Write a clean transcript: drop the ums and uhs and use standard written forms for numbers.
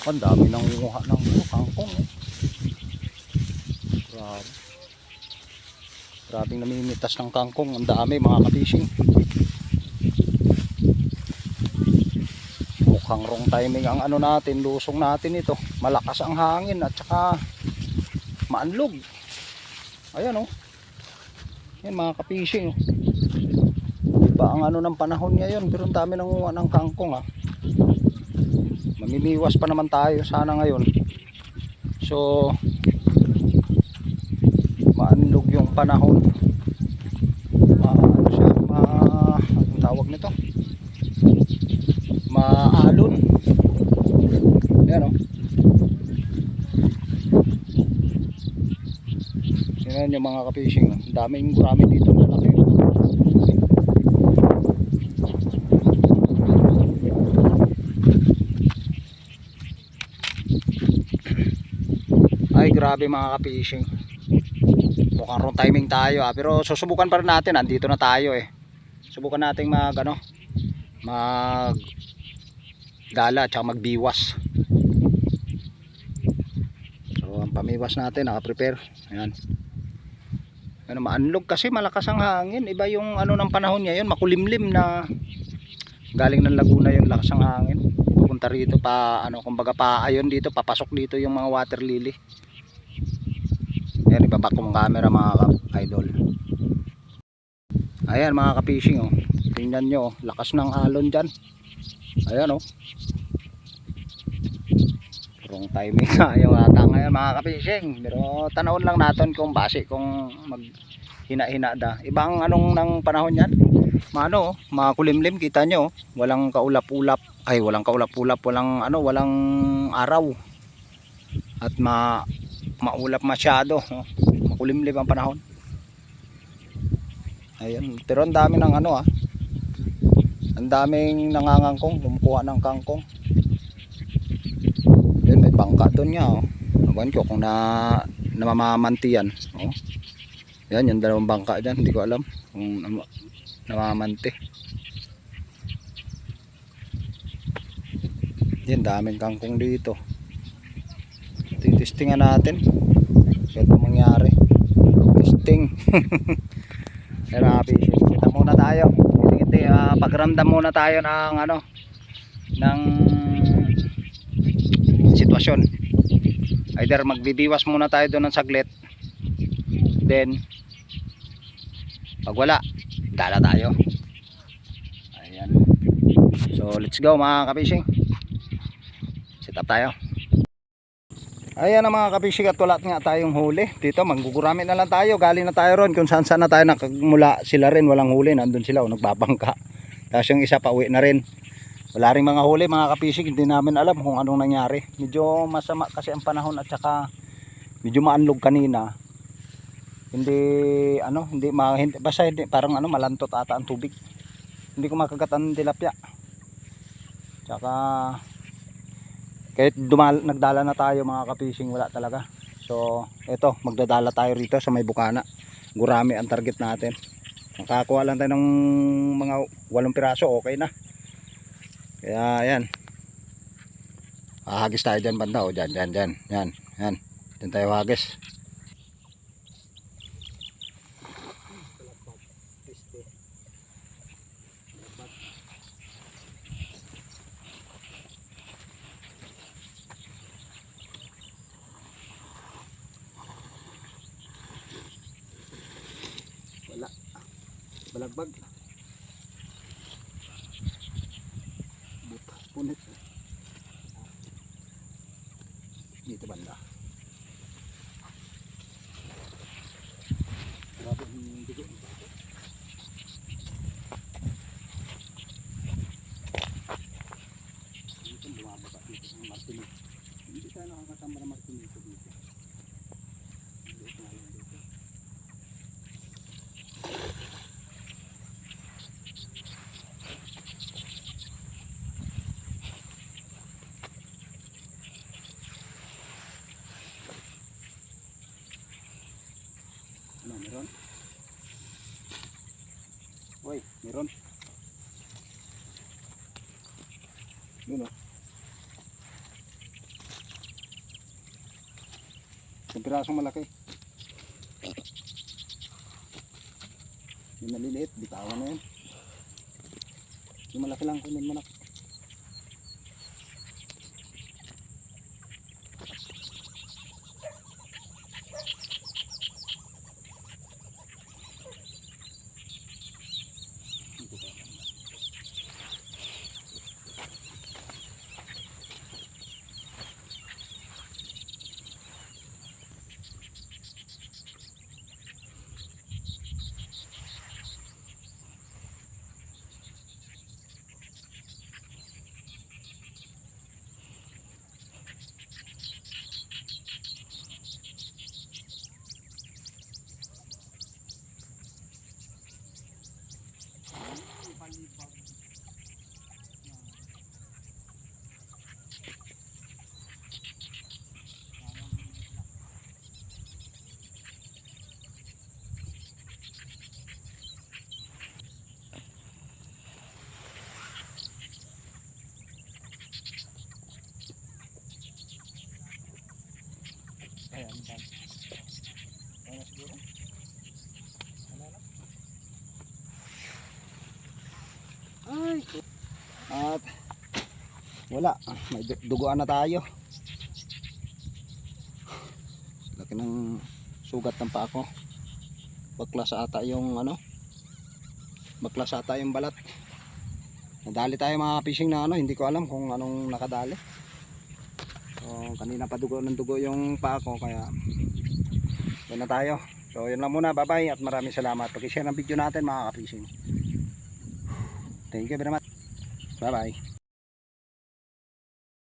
Ang dami nang nguha ng kangkong. Grabe. Grabing namimitas ng kangkong. Ang dami mga ka-fishing. Mukhang wrong timing ang ano natin, lusong natin ito. Malakas ang hangin at saka maanlog. Ayan oh. Yan mga ka-fishing oh. Iba ang ano ng panahon ngayon, pero ang dami nang nguha ng kangkong ah. Mamimiwas pa naman tayo sana ngayon. So maanlog yung panahon. Ano siya, anong tawag nito? Maalon. Yan o. Yan yung mga ka-fishing. Ang daming gurami dito na laki. Ay grabe mga ka-fishing. Mukhang wrong timing tayo ah. Pero susubukan pa rin natin. Andito na tayo eh. Subukan natin mag dala at saka magbiwas. So ang pamiwas natin naka-prepare. Ayan. Ano, maanlog kasi malakas ang hangin. Iba yung ano ng panahon ngayon, makulimlim na galing ng Laguna yung lakas ng hangin. Pupunta rito pa ano, kumbaga pa ayon dito, papasok dito yung mga water lily. Ayan, ibaba ko ang camera mga idol. Ayan mga ka-fishing oh. Tingnan nyo oh, lakas ng alon dyan. Ayan oh. Wrong timing na yung ata ngayon mga ka-fishing. Pero tanawon lang natin kung base kung mag hina-hina da. Ibang anong ng panahon yan. Maano oh, makulimlim kita nyo oh. Walang kaulap-ulap. Ay walang kaulap-ulap, walang ano, walang araw. At maulap masyado oh. Makulimlim ang panahon. Ayan, pero ang dami ng ano ah. Ang daming nangangangkong, kumukuha ng kangkong. Yun, may bangka doon nga oh. Awan ko kung namamanti yan oh. Yan, yung dalawang bangka dyan, hindi ko alam kung namamanti. Yan, daming kangkong dito. Titistingan natin ito mangyari. Testing. Pero fishing, kita muna tayo. Pagramdam muna tayo ng ano, ng sitwasyon. Either magbibiwas muna tayo doon ng saglit, then pag wala, dala tayo. Ayan. So let's go mga ka-fishing. Set up tayo. Ayan na mga ka-fishing, at wala nga tayong huli. Dito manggugurami na lang tayo. Galing na tayo ron kung saan saan na tayo nakagmula. Sila rin walang huli, nandun sila o nagbabangka. Tapos yung isa pa uwi na rin. Wala rin mga huli mga ka-fishing. Hindi namin alam kung anong nangyari. Medyo masama kasi ang panahon at saka medyo maanlog kanina. Hindi basta hindi, parang ano, malantot ata ang tubig. Hindi ko makagat ang tilapia. Tsaka kahit nagdala na tayo mga ka-fishing, wala talaga. So eto, magdadala tayo rito sa may bukana. Gurami ang target natin. Nakakuha lang tayo ng mga 8 piraso, okay na. Kaya ayan, hagis tayo dyan banda o dyan. Dyan tayo hagis. Wala, balagbag, butas punit dito banda. Grabe ang bigo. Dito bumababa dito ng martinis. Hindi tayo nakakasama ng martinis dito. Dito na lang dito. Ano, meron? Uy, meron? Yun o. Yung pirasong malaki. Yung maliliit, bitawan na yun. Yung malaki lang, kunin mo na. Ayan, dan. Ayan na siguro. Wala na. Ay! At wala. May duguan na tayo. Laki ng sugat ng paa ko. Baklas ata yung ano. Baklas ata yung balat. Nadali tayo mga fishing na ano. Hindi ko alam kung anong nakadali. So, kanina pa dugo ng dugo yung paa ko, kaya doon na tayo. So yun lang muna, bye bye at maraming salamat. Pag-share ng video natin mga ka-fishing. Thank you very much. Bye bye.